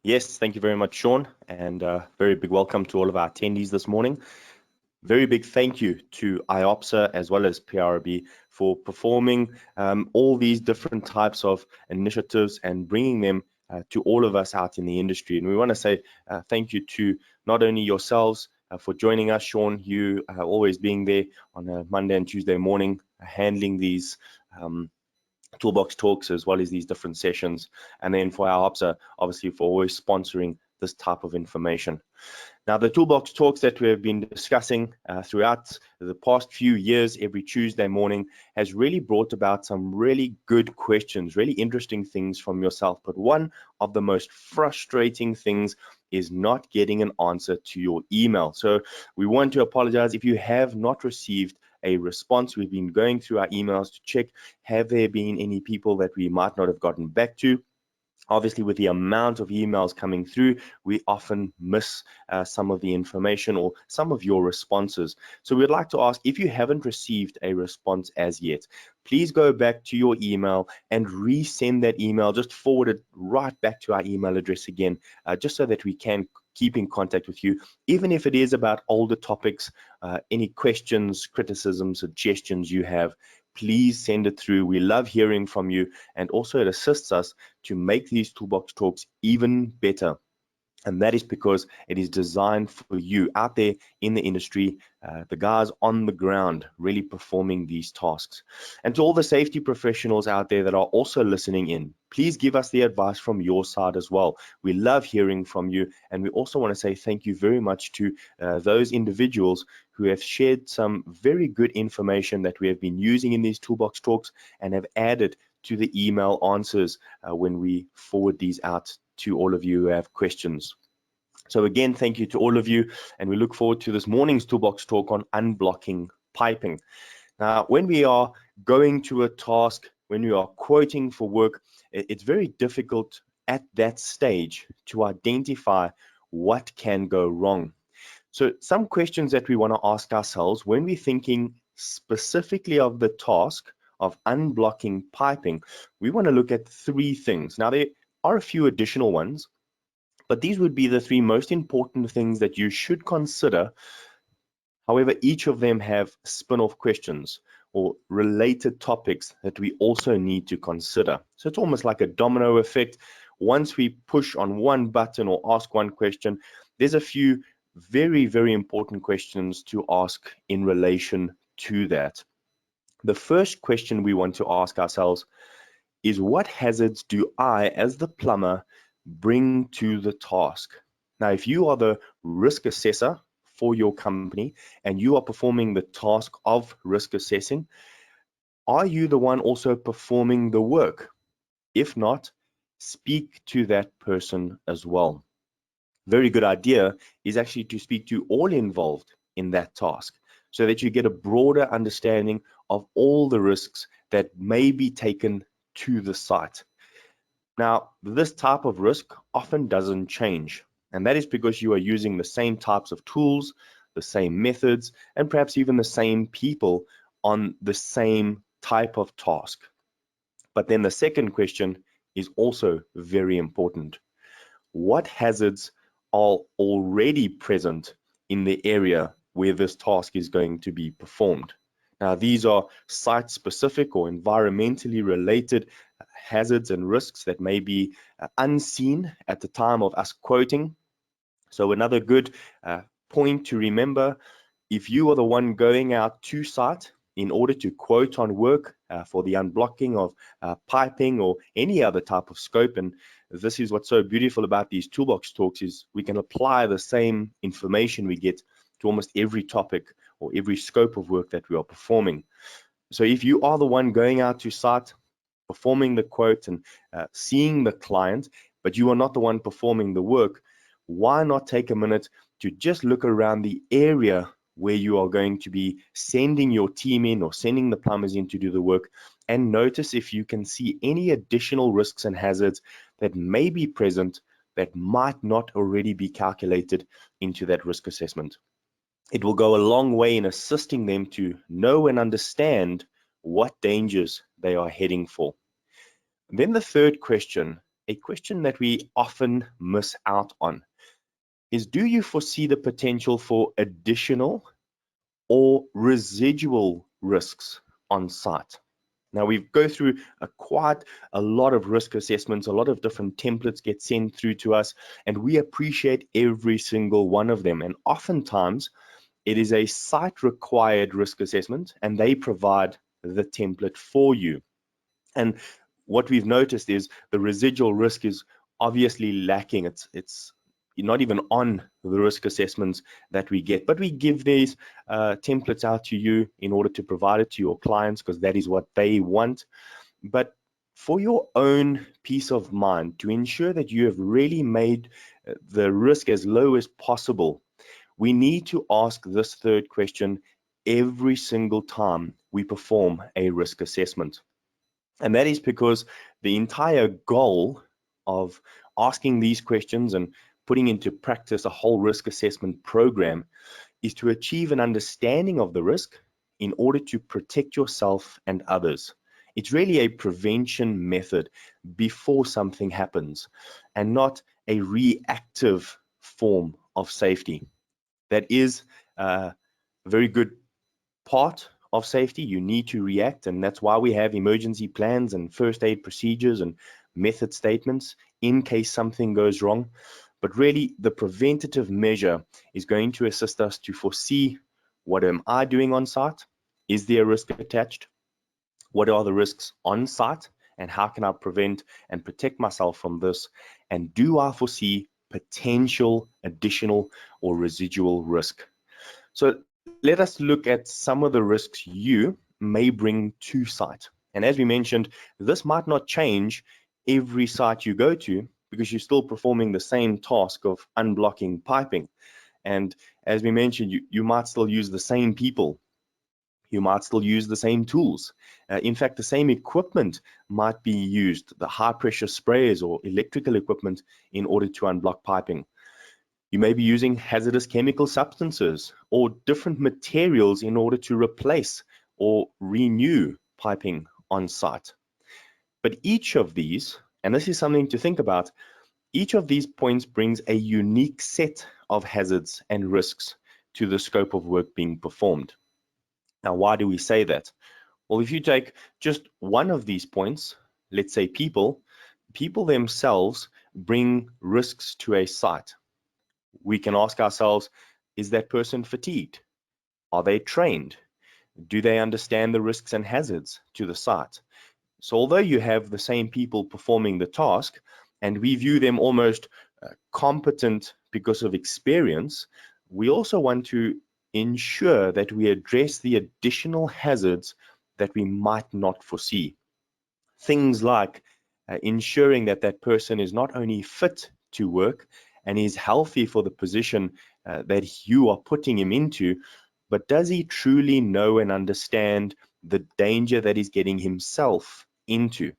Yes, thank you very much, Sean, and very big welcome to all of our attendees this morning. Very big thank you to Iopsa as well as PRB for performing all these different types of initiatives and bringing them to all of us out in the industry. And we want to say thank you to not only yourselves for joining us, Sean, you always being there on a Monday and Tuesday morning, handling these Toolbox talks as well as these different sessions, and then for our Iopsa, obviously for always sponsoring this type of information. Now, the Toolbox talks that we have been discussing throughout the past few years every Tuesday morning has really brought about some really good questions, really interesting things from yourself. But one of the most frustrating things is not getting an answer to your email. So we want to apologize if you have not received a response. We've been going through our emails to check, have there been any people that we might not have gotten back to? Obviously, with the amount of emails coming through, we often miss some of the information or some of your responses. So we'd like to ask, if you haven't received a response as yet, please go back to your email and resend that email. Just forward it right back to our email address again, just so that we can keep in contact with you, even if it is about older topics, any questions, criticisms, suggestions you have. Please send it through. We love hearing from you, and also it assists us to make these Toolbox talks even better. And that is because it is designed for you out there in the industry, the guys on the ground really performing these tasks. And to all the safety professionals out there that are also listening in, please give us the advice from your side as well. We love hearing from you. And we also want to say thank you very much to those individuals who have shared some very good information that we have been using in these Toolbox talks and have added to the email answers when we forward these out to all of you who have questions. So again, thank you to all of you, and we look forward to this morning's Toolbox talk on unblocking piping. Now, when we are going to a task, when we are quoting for work, it's very difficult at that stage to identify what can go wrong. So some questions that we want to ask ourselves when we're thinking specifically of the task of unblocking piping, we want to look at three things. Now, there are a few additional ones, but these would be the three most important things that you should consider. However, each of them have spin-off questions or related topics that we also need to consider. So it's almost like a domino effect. Once we push on one button or ask one question, there's a few very, very important questions to ask in relation to that. The first question we want to ask ourselves is, what hazards do I, as the plumber, bring to the task? Now, if you are the risk assessor for your company and you are performing the task of risk assessing, are you the one also performing the work? If not, speak to that person as well. Very good idea is actually to speak to all involved in that task so that you get a broader understanding of all the risks that may be taken to the site. Now, this type of risk often doesn't change, and that is because you are using the same types of tools, the same methods, and perhaps even the same people on the same type of task. But then the second question is also very important. What hazards are already present in the area where this task is going to be performed? Now, these are site-specific or environmentally related hazards and risks that may be unseen at the time of us quoting. So another good point to remember, if you are the one going out to site in order to quote on work for the unblocking of piping or any other type of scope, and this is what's so beautiful about these Toolbox talks, is we can apply the same information we get to almost every topic or every scope of work that we are performing. So if you are the one going out to site, performing the quote and seeing the client, but you are not the one performing the work, why not take a minute to just look around the area where you are going to be sending your team in or sending the plumbers in to do the work, and notice if you can see any additional risks and hazards that may be present that might not already be calculated into that risk assessment. It will go a long way in assisting them to know and understand what dangers they are heading for. Then the third question, a question that we often miss out on, is do you foresee the potential for additional or residual risks on site? Now, we go through quite a lot of risk assessments, a lot of different templates get sent through to us, and we appreciate every single one of them. And oftentimes, it is a site-required risk assessment, and they provide the template for you. And what we've noticed is the residual risk is obviously lacking. It's not even on the risk assessments that we get, but we give these templates out to you in order to provide it to your clients because that is what they want. But for your own peace of mind, to ensure that you have really made the risk as low as possible, we need to ask this third question every single time we perform a risk assessment. And that is because the entire goal of asking these questions and putting into practice a whole risk assessment program is to achieve an understanding of the risk in order to protect yourself and others. It's really a prevention method before something happens and not a reactive form of safety. That is a very good part of safety. You need to react, and that's why we have emergency plans and first aid procedures and method statements in case something goes wrong. But really, the preventative measure is going to assist us to foresee, what am I doing on site? Is there a risk attached? What are the risks on site? And how can I prevent and protect myself from this? And do I foresee potential additional or residual risk? So let us look at some of the risks you may bring to site. And as we mentioned, this might not change every site you go to because you're still performing the same task of unblocking piping. And as we mentioned, you might still use the same people. You might still use the same tools. In fact, the same equipment might be used, the high pressure sprayers or electrical equipment, in order to unblock piping. You may be using hazardous chemical substances or different materials in order to replace or renew piping on site. But each of these, and this is something to think about, each of these points brings a unique set of hazards and risks to the scope of work being performed. Now, why do we say that? Well, if you take just one of these points, let's say people themselves bring risks to a site. We can ask ourselves, is that person fatigued? Are they trained? Do they understand the risks and hazards to the site? So although you have the same people performing the task, and we view them almost competent because of experience, we also want to ensure that we address the additional hazards that we might not foresee. Things like ensuring that that person is not only fit to work and is healthy for the position that you are putting him into, but does he truly know and understand the danger that he's getting himself into?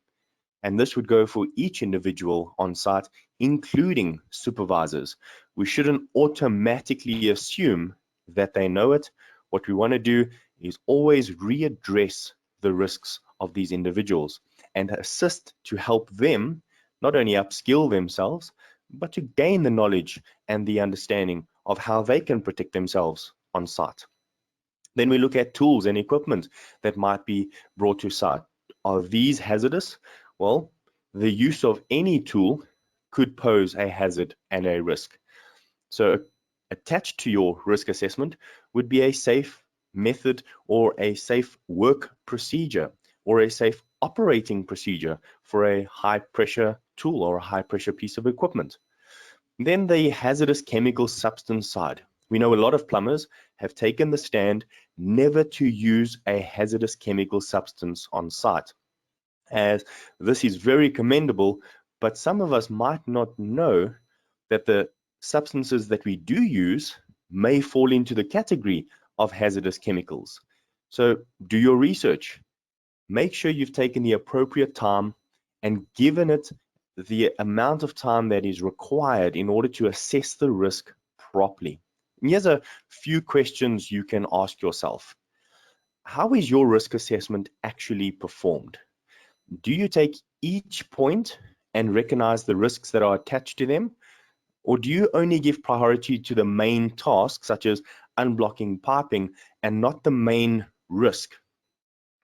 And this would go for each individual on site, including supervisors. We shouldn't automatically assume that they know it. What we want to do is always readdress the risks of these individuals and assist to help them not only upskill themselves, but to gain the knowledge and the understanding of how they can protect themselves on site. Then we look at tools and equipment that might be brought to site. Are these hazardous? Well, the use of any tool could pose a hazard and a risk. So attached to your risk assessment would be a safe method or a safe work procedure or a safe operating procedure for a high pressure tool or a high pressure piece of equipment. Then the hazardous chemical substance side. We know a lot of plumbers have taken the stand never to use a hazardous chemical substance on site, as this is very commendable, but some of us might not know that the substances that we do use may fall into the category of hazardous chemicals. So do your research. Make sure you've taken the appropriate time and given it the amount of time that is required in order to assess the risk properly. And here's a few questions you can ask yourself. how is your risk assessment actually performed? Do you take each point and recognize the risks that are attached to them? Or do you only give priority to the main tasks, such as unblocking piping, and not the main risk?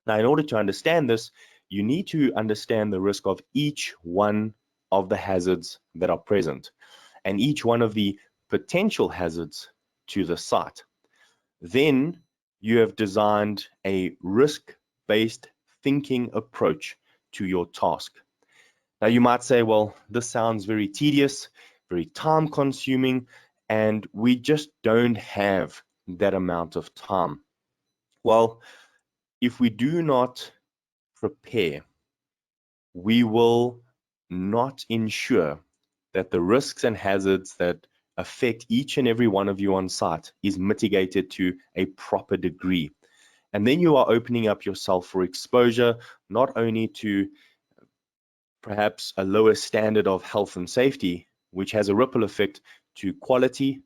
Now, in order to understand this, you need to understand the risk of each one of the hazards that are present and each one of the potential hazards to the site. Then you have designed a risk-based thinking approach to your task. Now you might say, well, this sounds very tedious, very time consuming, and we just don't have that amount of time. Well, if we do not prepare, we will not ensure that the risks and hazards that affect each and every one of you on site is mitigated to a proper degree. And then you are opening up yourself for exposure, not only to perhaps a lower standard of health and safety, which has a ripple effect to quality,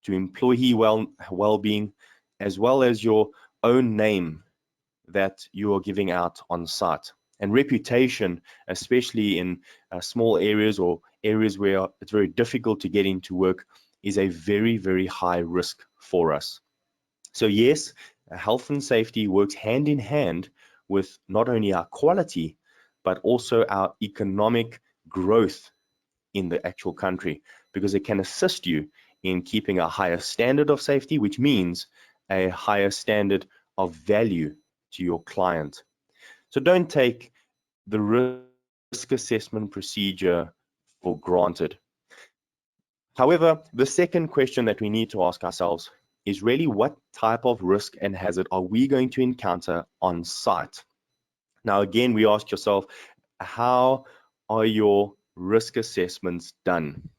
to employee well-being, as well as your own name that you are giving out on site. And reputation, especially in small areas or areas where it's very difficult to get into work, is a very, very high risk for us. So yes, health and safety works hand in hand with not only our quality, but also our economic growth in the actual country, because it can assist you in keeping a higher standard of safety, which means a higher standard of value to your client. So don't take the risk assessment procedure for granted. However, the second question that we need to ask ourselves is really, what type of risk and hazard are we going to encounter on site? Now, again, we ask yourself, how are your risk assessments done?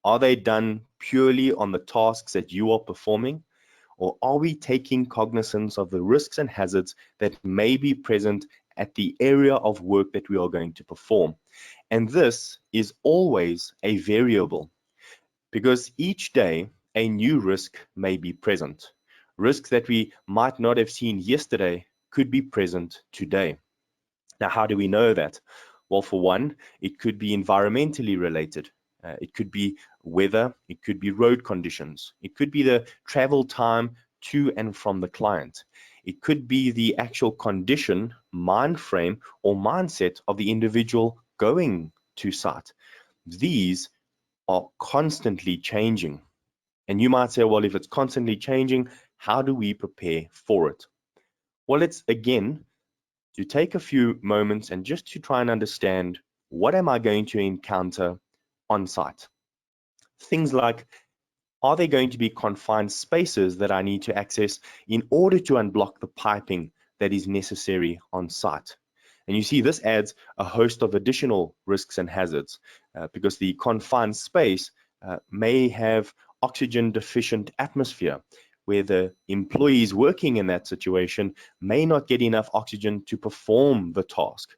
Are they done purely on the tasks that you are performing? Or are we taking cognizance of the risks and hazards that may be present at the area of work that we are going to perform? And this is always a variable, because each day a new risk may be present. Risks that we might not have seen yesterday could be present today. Now, how do we know that? Well, for one, it could be environmentally related. It could be weather, it could be road conditions, it could be the travel time to and from the client. It could be the actual condition, mind frame, or mindset of the individual going to site. These are constantly changing. And you might say, well, if it's constantly changing, how do we prepare for it? Well, it's again to take a few moments and just to try and understand, what am I going to encounter on site? Things like, are there going to be confined spaces that I need to access in order to unblock the piping that is necessary on site? And you see, this adds a host of additional risks and hazards because the confined space may have oxygen deficient atmosphere, where the employees working in that situation may not get enough oxygen to perform the task.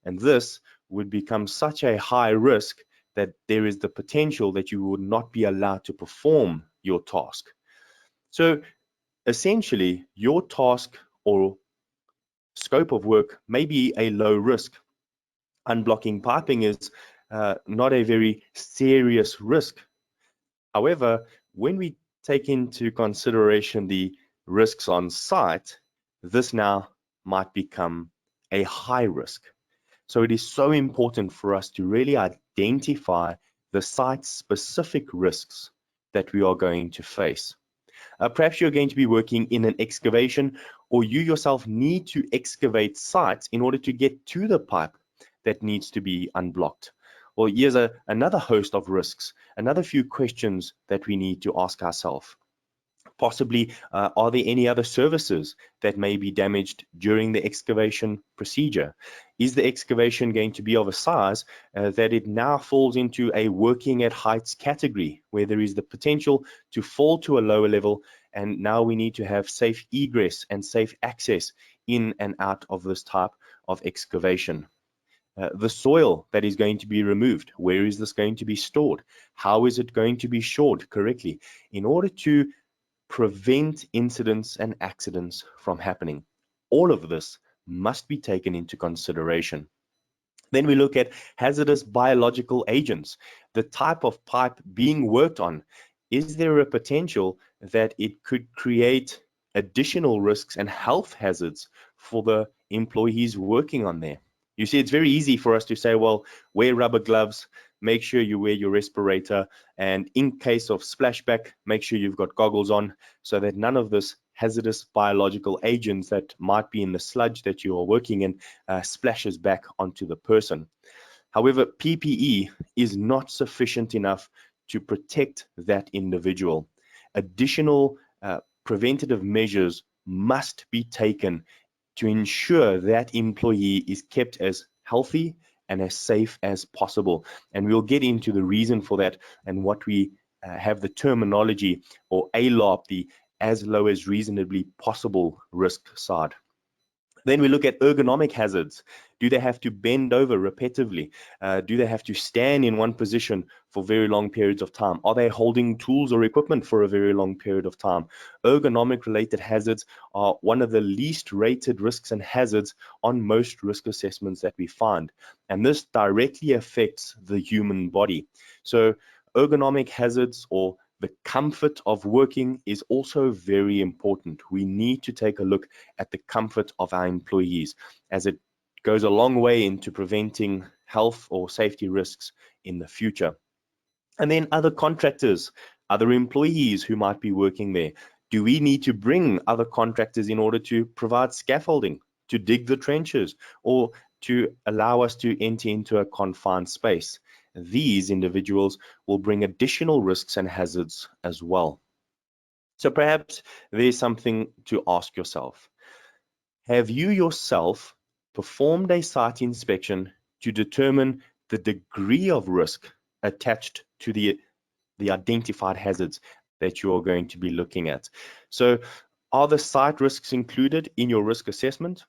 And this would become such a high risk that there is the potential that you would not be allowed to perform your task. So essentially, your task or scope of work may be a low risk. Unblocking piping is not a very serious risk. However, when we take into consideration the risks on site, this now might become a high risk. So it is so important for us to really identify the site-specific risks that we are going to face. Perhaps you're going to be working in an excavation, or you yourself need to excavate sites in order to get to the pipe that needs to be unblocked. Well, here's another host of risks, another few questions that we need to ask ourselves. Possibly, are there any other services that may be damaged during the excavation procedure? Is the excavation going to be of a size that it now falls into a working at heights category, where there is the potential to fall to a lower level, and now we need to have safe egress and safe access in and out of this type of excavation? The soil that is going to be removed, where is this going to be stored? How is it going to be shored correctly in order to prevent incidents and accidents from happening? all of this must be taken into consideration. Then we look at hazardous biological agents, the type of pipe being worked on. Is there a potential that it could create additional risks and health hazards for the employees working on there? You see, it's very easy for us to say, well, wear rubber gloves, make sure you wear your respirator, and in case of splashback, make sure you've got goggles on so that none of this hazardous biological agents that might be in the sludge that you are working in splashes back onto the person. However, PPE is not sufficient enough to protect that individual. Additional preventative measures must be taken to ensure that employee is kept as healthy and as safe as possible. And we'll get into the reason for that and what we have the terminology or ALARP, the as low as reasonably possible risk side. Then we look at ergonomic hazards. Do they have to bend over repetitively? Do they have to stand in one position for very long periods of time? Are they holding tools or equipment for a very long period of time? Ergonomic related hazards are one of the least rated risks and hazards on most risk assessments that we find. And this directly affects the human body. So ergonomic hazards or the comfort of working is also very important. We need to take a look at the comfort of our employees, as it goes a long way into preventing health or safety risks in the future. And then other contractors, other employees who might be working there. Do we need to bring other contractors in order to provide scaffolding, to dig the trenches, or to allow us to enter into a confined space? These individuals will bring additional risks and hazards as well. So perhaps there's something to ask yourself. Have you yourself performed a site inspection to determine the degree of risk attached to the identified hazards that you are going to be looking at? So are the site risks included in your risk assessment?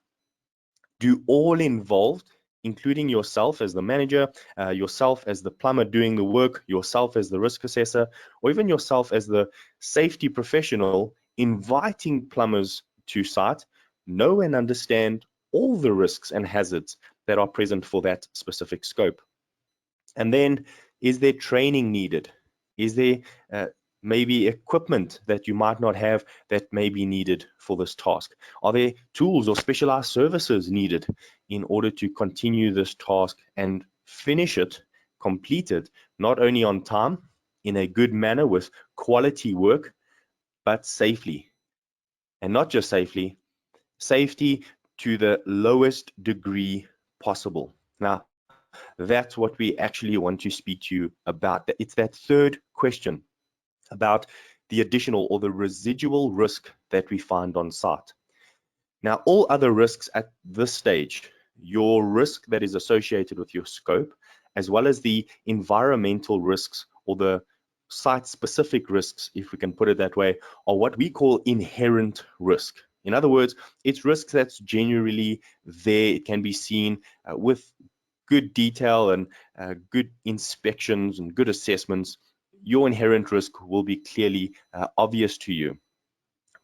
Do all involved, including yourself as the manager, yourself as the plumber doing the work, yourself as the risk assessor, or even yourself as the safety professional inviting plumbers to site, know and understand all the risks and hazards that are present for that specific scope? And then, is there training needed? Is there maybe equipment that you might not have that may be needed for this task? Are there tools or specialized services needed in order to continue this task and finish it, complete it, not only on time, in a good manner with quality work, but safely? And not just safely, safety to the lowest degree possible. Now, that's what we actually want to speak to you about. It's that third question about the additional or the residual risk that we find on site. Now, all other risks at this stage, your risk that is associated with your scope, as well as the environmental risks or the site-specific risks, if we can put it that way, are what we call inherent risk. In other words, it's risk that's generally there. It can be seen with good detail and good inspections and good assessments. Your inherent risk will be clearly obvious to you.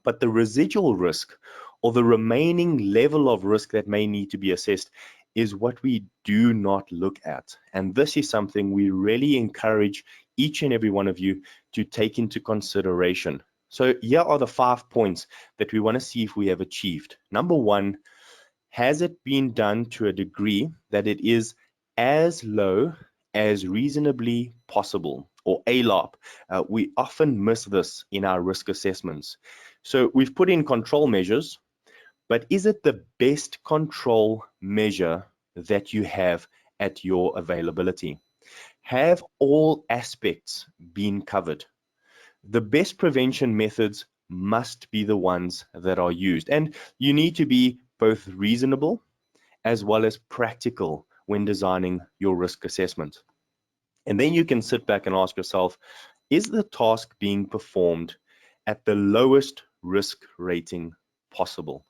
But the residual risk or the remaining level of risk that may need to be assessed is what we do not look at. And this is something we really encourage each and every one of you to take into consideration. So here are the 5 points that we want to see if we have achieved. Number one, has it been done to a degree that it is as low as reasonably possible, or ALARP? We often miss this in our risk assessments. So we've put in control measures, but is it the best control measure that you have at your availability? Have all aspects been covered? The best prevention methods must be the ones that are used, and you need to be both reasonable as well as practical when designing your risk assessment. And then you can sit back and ask yourself, is the task being performed at the lowest risk rating possible?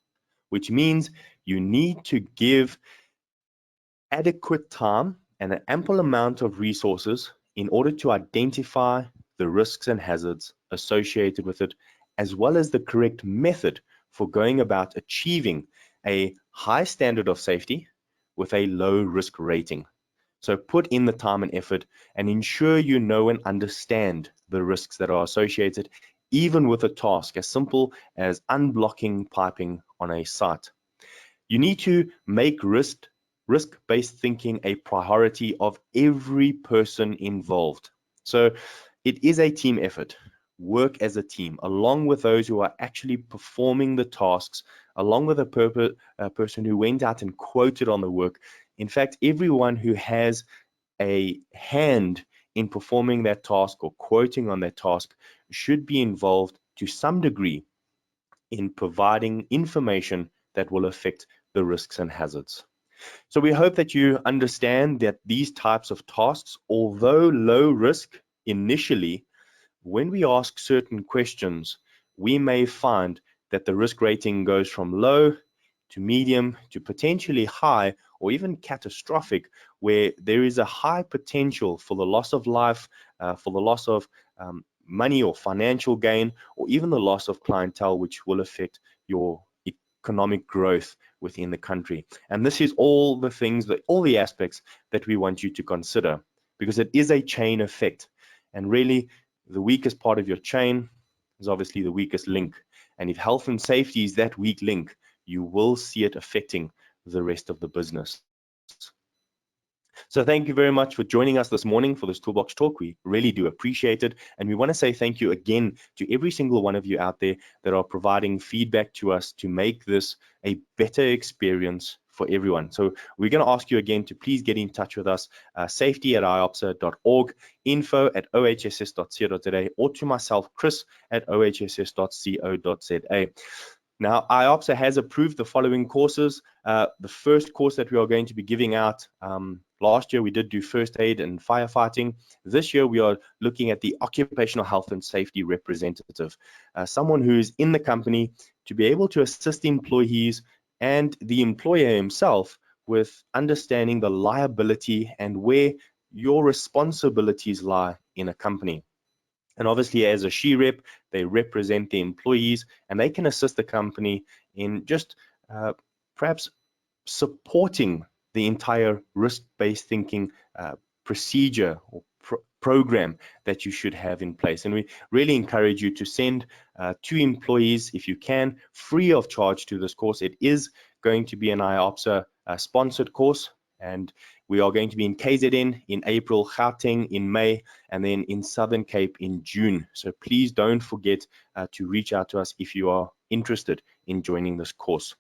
Which means you need to give adequate time and an ample amount of resources in order to identify the risks and hazards associated with it, as well as the correct method for going about achieving a high standard of safety with a low risk rating. So put in the time and effort and ensure you know and understand the risks that are associated, even with a task as simple as unblocking piping on a site. You need to make risk-based thinking a priority of every person involved. So it is a team effort. Work as a team, along with those who are actually performing the tasks, along with a person who went out and quoted on the work. In fact, everyone who has a hand in performing that task or quoting on that task should be involved to some degree in providing information that will affect the risks and hazards. So we hope that you understand that these types of tasks, although low risk initially, when we ask certain questions, we may find that the risk rating goes from low to medium to potentially high or even catastrophic, where there is a high potential for the loss of life, for the loss of money or financial gain, or even the loss of clientele, which will affect your economic growth within the country. And this is all the things, all the aspects that we want you to consider, because it is a chain effect. And really, the weakest part of your chain is obviously the weakest link. And if health and safety is that weak link, you will see it affecting the rest of the business. So thank you very much for joining us this morning for this Toolbox Talk. We really do appreciate it. And we want to say thank you again to every single one of you out there that are providing feedback to us to make this a better experience for everyone. So we're going to ask you again to please get in touch with us, safety@iopsa.org, info@ohss.co.za, or to myself, chris@ohss.co.za. Now, Iopsa has approved the following courses. The first course that we are going to be giving out, last year we did do first aid and firefighting. This year we are looking at the occupational health and safety representative, someone who is in the company to be able to assist employees and the employer himself with understanding the liability and where your responsibilities lie in a company. And obviously, as a she rep, they represent the employees and they can assist the company in just perhaps supporting the entire risk-based thinking procedure or program that you should have in place. And we really encourage you to send 2 employees, if you can, free of charge to this course. It is going to be an Iopsa sponsored course, and we are going to be in KZN in April, Gauteng in May, and then in Southern Cape in June. So please don't forget to reach out to us if you are interested in joining this course.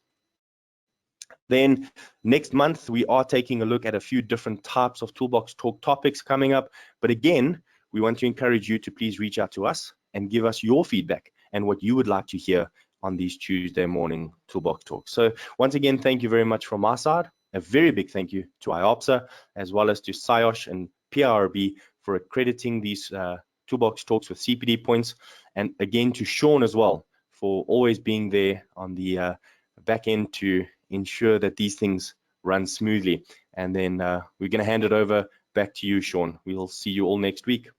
Then next month, we are taking a look at a few different types of Toolbox Talk topics coming up. But again, we want to encourage you to please reach out to us and give us your feedback and what you would like to hear on these Tuesday morning Toolbox Talks. So once again, thank you very much from my side. A very big thank you to Iopsa, as well as to SIOSH and PRB for accrediting these Toolbox Talks with CPD points. And again, to Sean as well for always being there on the back end to ensure that these things run smoothly. And then we're going to hand it over back to you, Sean. We'll see you all next week.